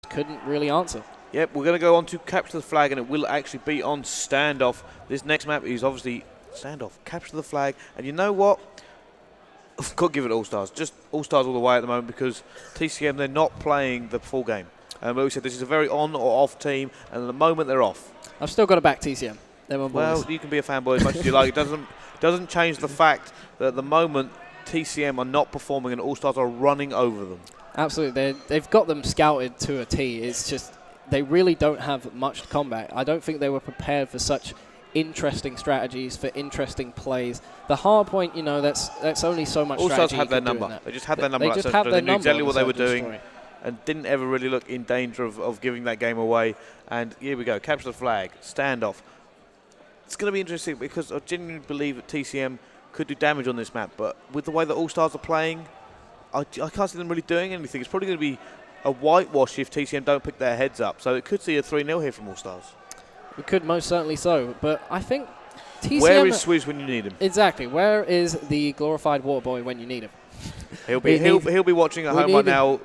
couldn't really answer. Yep, we're going to go on to capture the flag, and it will actually be on standoff. This next map is obviously standoff, capture the flag, and you know what? I've got to give it All-Stars. Just All-Stars all the way at the moment because TCM, they're not playing the full game. But we said this is a very on or off team, and at the moment they're off. I've still got to back TCM. They're my boys. Well, you can be a fanboy as much as you like. It doesn't change the fact that at the moment TCM are not performing and All-Stars are running over them. Absolutely. They've got them scouted to a T. It's just they really don't have much combat. I don't think they were prepared for such interesting strategies, for interesting plays. The hard point, you know, that's only so much strategy. All-Stars had their number. They just had their number. They just had their number. They knew exactly what they were doing and didn't ever really look in danger of giving that game away. And here we go. Capture the flag. Standoff. It's going to be interesting because I genuinely believe that TCM could do damage on this map. But with the way that All-Stars are playing, I can't see them really doing anything. It's probably going to be a whitewash if TCM don't pick their heads up. So it could see a 3-0 here from All-Stars. We could most certainly so, but I think TCM... Where is Swizz when you need him? Exactly. Where is the glorified water boy when you need him? He'll be watching at home right now,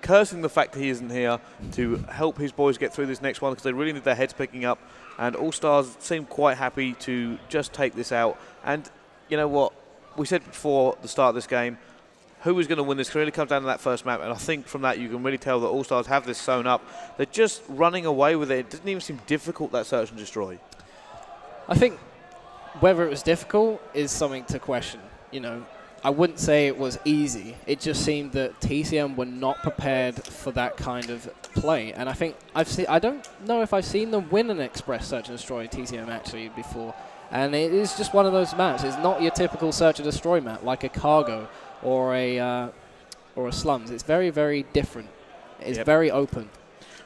cursing the fact that he isn't here to help his boys get through this next one because they really need their heads picking up. And All-Stars seem quite happy to just take this out. And you know what? We said before the start of this game, who is going to win this really comes down to that first map, and I think from that you can really tell that All-Stars have this sewn up. They're just running away with it. It doesn't even seem difficult, that search and destroy. I think whether it was difficult is something to question. You know, I wouldn't say it was easy. It just seemed that TCM were not prepared for that kind of play, and I think I don't know if I've seen them win an Express search and destroy TCM actually before, and it is just one of those maps. It's not your typical search and destroy map like a Cargo or a Slums. It's very, very different. It's very open.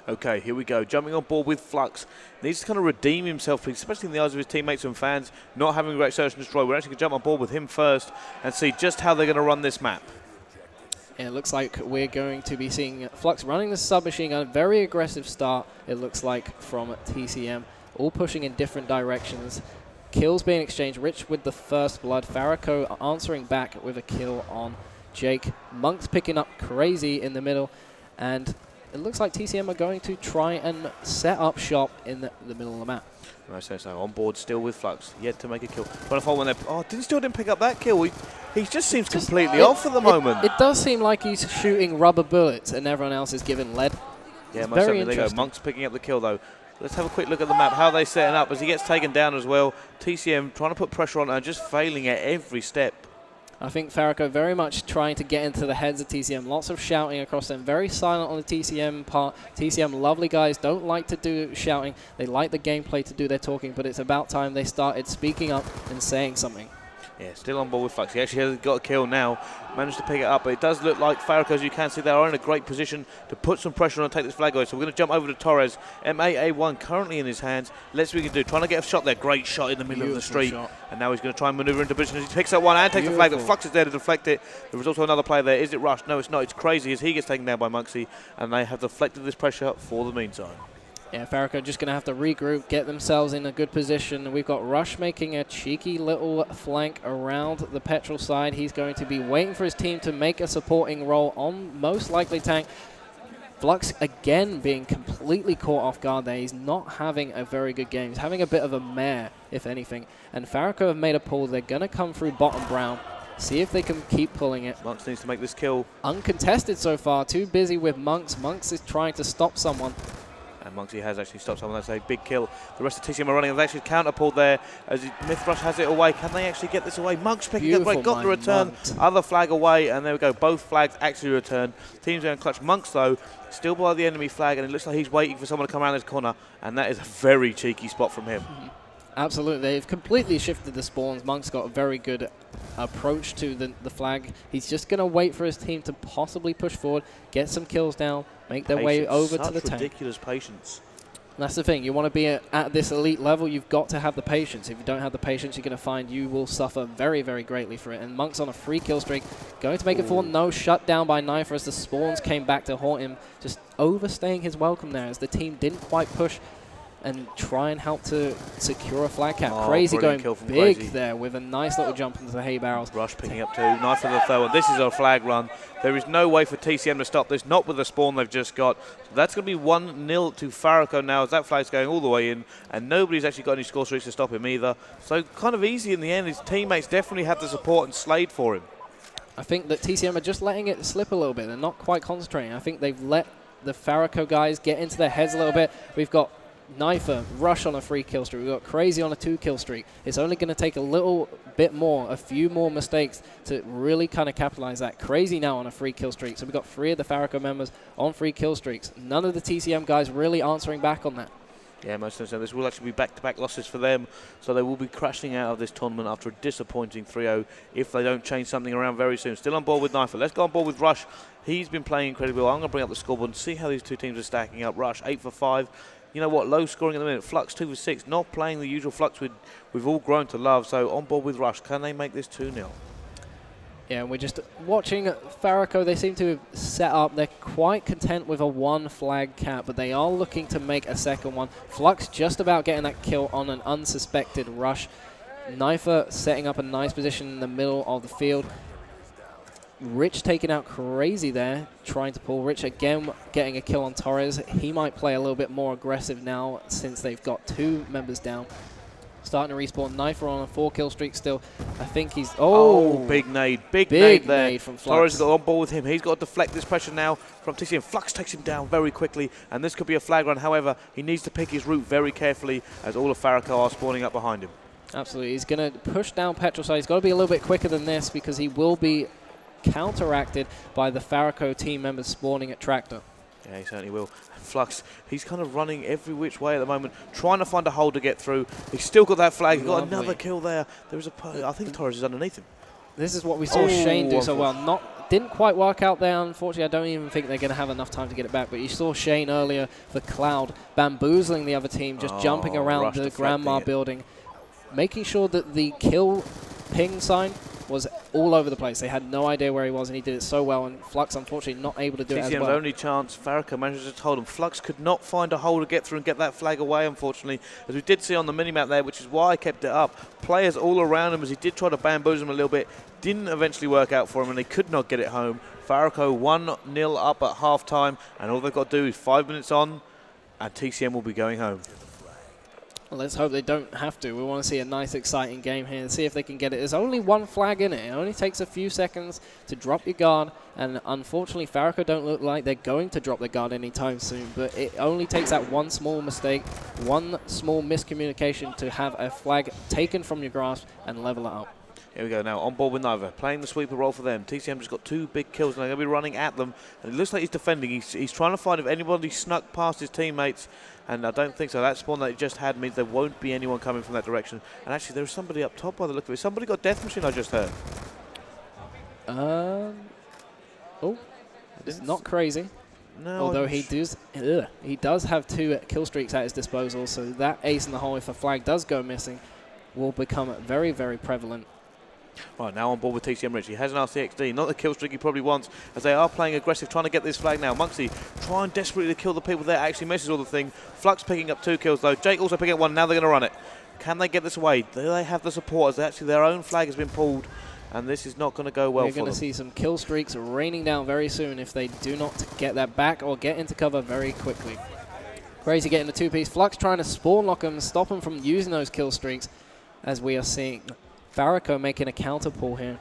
Okay, here we go. Jumping on board with Flux. Needs to kind of redeem himself, especially in the eyes of his teammates and fans, not having a great search and destroy. We're actually going to jump on board with him first and see just how they're going to run this map. Yeah, it looks like we're going to be seeing Flux running the submachine gun. Very aggressive start, it looks like, from TCM. All pushing in different directions. Kills being exchanged. Rich with the first blood. Fariko answering back with a kill on Jake. Monk's picking up crazy in the middle. And it looks like TCM are going to try and set up shop in the middle of the map. I say so. On board still with Flux. Yet to make a kill. But I thought when they still didn't pick up that kill. He just seems completely off at the moment. It does seem like he's shooting rubber bullets and everyone else is given lead. Yeah, most certainly. There you go. Monk's picking up the kill though. Let's have a quick look at the map, how they're setting up as he gets taken down as well. TCM trying to put pressure on and just failing at every step. I think Fariko very much trying to get into the heads of TCM. Lots of shouting across them. Very silent on the TCM part. TCM, lovely guys, don't like to do shouting. They like the gameplay to do their talking, but it's about time they started speaking up and saying something. Yeah, still on board with Flux. He actually has got a kill now. Managed to pick it up, but it does look like Fariko, as you can see, they are in a great position to put some pressure on and take this flag away. So we're going to jump over to Torres. MAA1 currently in his hands. Let's see what we can do. Trying to get a shot there. Great shot in the middle of the street. And now he's going to try and maneuver into position. He picks up one and takes the flag, but Flux is there to deflect it. There was also another player there. Is it Rush? No, it's not. It's crazy as he gets taken down by Monksy, and they have deflected this pressure for the meantime. Yeah, Fariko just going to have to regroup, get themselves in a good position. We've got Rush making a cheeky little flank around the petrol side. He's going to be waiting for his team to make a supporting role on most likely tank. Flux again being completely caught off guard there. He's not having a very good game. He's having a bit of a mare, if anything. And Fariko have made a pull. They're going to come through bottom brown. See if they can keep pulling it. Monks needs to make this kill. Uncontested so far. Too busy with Monks. Monks is trying to stop someone. And Monksy has actually stopped someone. That's a big kill. The rest of TCM are running. They've actually counter-pulled there as Myth Rush has it away. Can they actually get this away? Monks picking up great. Got the return. Other flag away. And there we go. Both flags actually returned. Team's going to clutch. Monks, though, still by the enemy flag. And it looks like he's waiting for someone to come around this corner. And that is a very cheeky spot from him. Absolutely. They've completely shifted the spawns. Monk's got a very good approach to the flag. He's just going to wait for his team to possibly push forward, get some kills down, make their way over to the tank. Ridiculous patience. And that's the thing. You want to be at this elite level, you've got to have the patience. If you don't have the patience, you're going to find you will suffer very, very greatly for it. And Monk's on a free kill streak. Going to make it for no. Shut down by Knifer as the spawns came back to haunt him. Just overstaying his welcome there as the team didn't quite push and try and help to secure a flag cap. Crazy going big there with a nice little jump into the hay barrels. Rush picking up 2, knife for the third one. This is a flag run. There is no way for TCM to stop this, not with the spawn they've just got. So that's going to be 1-0 to Fariko now as that flag's going all the way in, and nobody's actually got any score streaks to stop him either. So kind of easy in the end. His teammates definitely had the support and slayed for him. I think that TCM are just letting it slip a little bit. They're not quite concentrating. I think they've let the Fariko guys get into their heads a little bit. We've got Knifer, Rush on a 3-kill streak. We've got Crazy on a 2-kill streak. It's only going to take a little bit more, a few more mistakes to really kind of capitalize that. Crazy now on a 3-kill streak. So we've got 3 of the Fariko members on 3-kill streaks. None of the TCM guys really answering back on that. Yeah, most of them. This will actually be back-to-back losses for them, so they will be crashing out of this tournament after a disappointing 3-0 if they don't change something around very soon. Still on board with Knifer. Let's go on board with Rush. He's been playing incredibly well. I'm going to bring up the scoreboard and see how these two teams are stacking up. Rush, 8 for 5. You know what, low scoring at the minute. Flux, 2 for 6. Not playing the usual Flux we've all grown to love, so on board with Rush. Can they make this 2-0? Yeah, and we're just watching Fariko. They seem to have set up. They're quite content with a 1 flag cap, but they are looking to make a second one. Flux just about getting that kill on an unsuspected Rush. Knifer setting up a nice position in the middle of the field. Rich taking out Crazy there, trying to pull. Rich again getting a kill on Torres. He might play a little bit more aggressive now since they've got 2 members down. Starting to respawn. Knifer on a 4-kill streak still. I think he's... Oh, big nade. Big nade there. Nade from Flux. Torres got on board with him. He's got to deflect this pressure now from TCM. Flux takes him down very quickly, and this could be a flag run. However, he needs to pick his route very carefully as all of Fariko are spawning up behind him. Absolutely. He's going to push down Petroside. He's got to be a little bit quicker than this because he will be counteracted by the Fariko team members spawning at Tractor. Yeah, he certainly will. Flux, he's kind of running every which way at the moment, trying to find a hole to get through. He's still got that flag. He's got another kill there. There is I think Torres is underneath him. This is what we saw Shane do so well. Didn't quite work out there, unfortunately. I don't even think they're going to have enough time to get it back. But you saw Shane earlier for Cloud bamboozling the other team, just jumping around the Grandma building, making sure that the kill ping sign was all over the place. They had no idea where he was, and he did it so well, and Flux, unfortunately, not able to do it as well. TCM's only chance, Fariko manages to hold him. Flux could not find a hole to get through and get that flag away, unfortunately, as we did see on the minimap there, which is why I kept it up. Players all around him as he did try to bamboozle him a little bit. Didn't eventually work out for him, and they could not get it home. Fariko 1-0 up at half-time, and all they've got to do is 5 minutes on, and TCM will be going home. Well, let's hope they don't have to. We want to see a nice, exciting game here and see if they can get it. There's only 1 flag in it. It only takes a few seconds to drop your guard, and unfortunately, Fariko don't look like they're going to drop their guard anytime soon, but it only takes that 1 small mistake, 1 small miscommunication to have a flag taken from your grasp and level it up. Here we go now, on board with Nova, playing the sweeper role for them. TCM just got 2 big kills, and they're going to be running at them. And it looks like he's defending. He's trying to find if anybody snuck past his teammates, and I don't think so. That spawn that he just had means there won't be anyone coming from that direction. And actually, there's somebody up top by the look of it. Somebody got Death Machine, I just heard. It's not Crazy. No, although he does have 2 kill streaks at his disposal, so that ace in the hole, if a flag does go missing, will become very, very prevalent. Right, now on board with TCM Rich. He has an RCXD, not the kill streak he probably wants, as they are playing aggressive, trying to get this flag now. Monksy trying desperately to kill the people there, actually misses all the thing. Flux picking up 2 kills though. Jake also picking up 1, now they're going to run it. Can they get this away? Do they have the support as actually their own flag has been pulled, and this is not going to go well for them. We're going to see some kill streaks raining down very soon if they do not get that back or get into cover very quickly. Crazy getting the 2-piece. Flux trying to spawn lock him, stop him from using those kill streaks, as we are seeing Fariko making a counter pull here.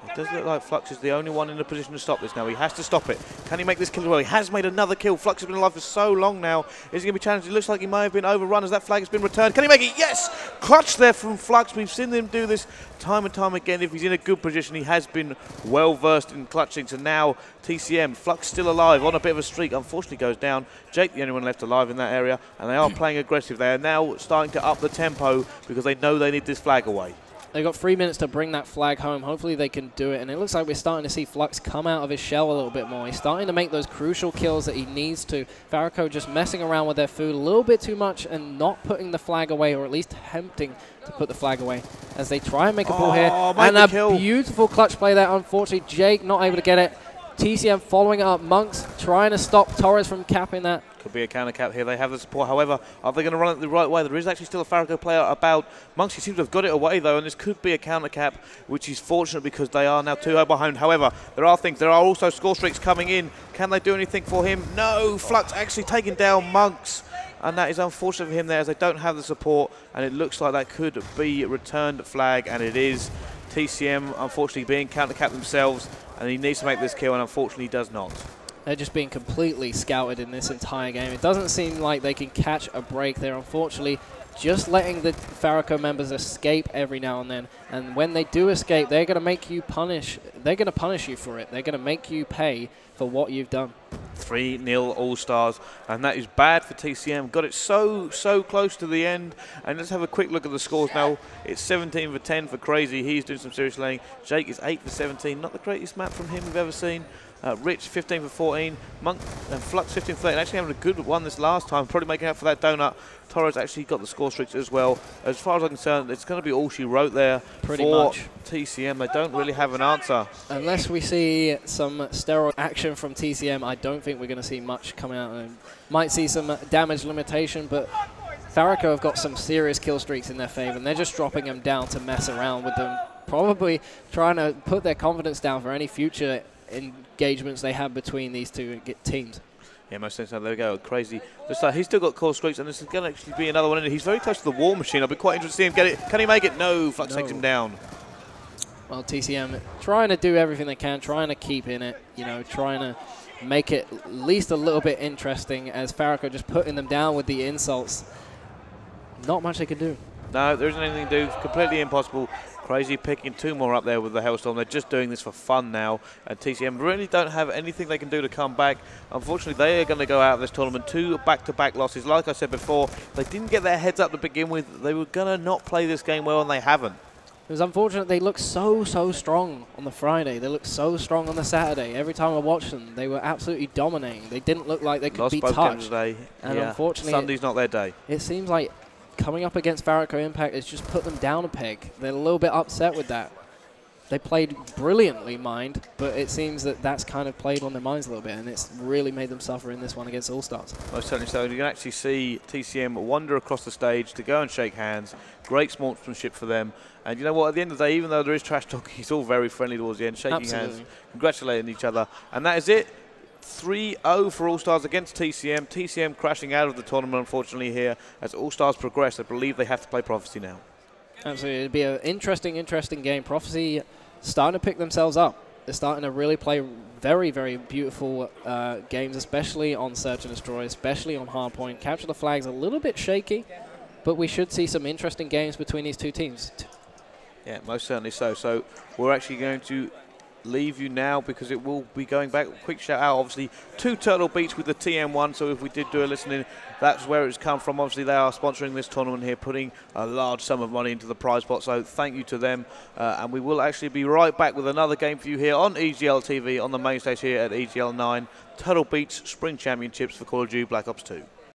It does look like Flux is the only one in a position to stop this now. He has to stop it. Can he make this kill as well? He has made another kill. Flux has been alive for so long now. Is he going to be challenged? It looks like he may have been overrun as that flag has been returned. Can he make it? Yes! Clutch there from Flux. We've seen him do this time and time again. If he's in a good position, he has been well versed in clutching. So now TCM, Flux still alive on a bit of a streak. Unfortunately goes down. Jake the only one left alive in that area. And they are playing aggressive. They are now starting to up the tempo because they know they need this flag away. They've got 3 minutes to bring that flag home. Hopefully they can do it. And it looks like we're starting to see Flux come out of his shell a little bit more. He's starting to make those crucial kills that he needs to. Fariko just messing around with their food a little bit too much and not putting the flag away, or at least attempting to put the flag away as they try and make a pull here. And a beautiful clutch play there. Unfortunately, Jake not able to get it. TCM following up. Monks trying to stop Torres from capping that. Could be a counter cap here. They have the support. However, are they going to run it the right way? There is actually still a Fariko player about. Monks, he seems to have got it away, though, and this could be a counter cap, which is fortunate because they are now 2-0 behind. However, there are things. There are also score streaks coming in. Can they do anything for him? No. Flux actually taking down Monks. And that is unfortunate for him there, as they don't have the support, and it looks like that could be returned flag, and it is. TCM, unfortunately, being counter-capped themselves, and he needs to make this kill, and unfortunately he does not. They're just being completely scouted in this entire game. It doesn't seem like they can catch a break. They're unfortunately just letting the Fariko members escape every now and then, and when they do escape, they're going to make you punish. They're going to punish you for it. They're going to make you pay for what you've done. 3-0 All-Stars, and that is bad for TCM. Got it so close to the end, and let's have a quick look at the scores now. It's 17 for 10 for Crazy. He's doing some serious laying. Jake is 8 for 17. Not the greatest map from him we've ever seen. Rich 15 for 14. Monk and Flux 15 for 13. Actually having a good one this last time, probably making up for that donut. Torres actually got the score streaks as well. As far as I'm concerned, it's going to be all she wrote there. Pretty for much. TCM. They don't really have an answer. Unless we see some steroid action from TCM, I don't think we're going to see much coming out. And might see some damage limitation, but Fariko have got some serious kill streaks in their favor, and they're just dropping them down to mess around with them, probably trying to put their confidence down for any future engagements they have between these two teams. Yeah, most sense. There we go. Crazy. Just like he's still got core streaks, and this is going to actually be another one in it. He's very close to the war machine. I'll be quite interested to see him get it. Can he make it? No. Flux takes him down. Well, TCM trying to do everything they can, trying to keep in it, you know, trying to make it at least a little bit interesting, as Fariko just putting them down with the insults. Not much they can do. No, there isn't anything to do. Completely impossible. Crazy picking 2 more up there with the Hailstorm. They're just doing this for fun now. And TCM really don't have anything they can do to come back. Unfortunately, they are going to go out of this tournament. 2 back-to-back losses. Like I said before, they didn't get their heads up to begin with. They were going to not play this game well, and they haven't. It was unfortunate. They looked so strong on the Friday. They looked so strong on the Saturday. Every time I watched them, they were absolutely dominating. They didn't look like they could be touched. Lost both games today. And yeah. unfortunately, Sunday's not their day. It seems like coming up against Fariko Impact has just put them down a peg. They're a little bit upset with that. They played brilliantly, mind, but it seems that that's kind of played on their minds a little bit, and it's really made them suffer in this one against All-Stars. Most certainly so. You can actually see TCM wander across the stage to go and shake hands. Great sportsmanship for them. And you know what? At the end of the day, even though there is trash talking, it's all very friendly towards the end, shaking hands, congratulating each other. And that is it. 3-0 for All-Stars against TCM. TCM crashing out of the tournament, unfortunately, here. As All-Stars progress, I believe they have to play Prophecy now. Absolutely. It'll be an interesting game. Prophecy starting to pick themselves up. They're starting to really play very beautiful games, especially on Search and Destroy, especially on Hardpoint. Capture the Flag's a little bit shaky, but we should see some interesting games between these two teams. Yeah, most certainly so. So we're actually going to leave you now because it will be going back. Quick shout out, obviously, to Turtle Beach with the TM1. So if we did do a listening, that's where it's come from. Obviously, they are sponsoring this tournament here, putting a large sum of money into the prize pot. So thank you to them. And we will actually be right back with another game for you here on EGL TV on the main stage here at EGL9. Turtle Beach Spring Championships for Call of Duty Black Ops 2.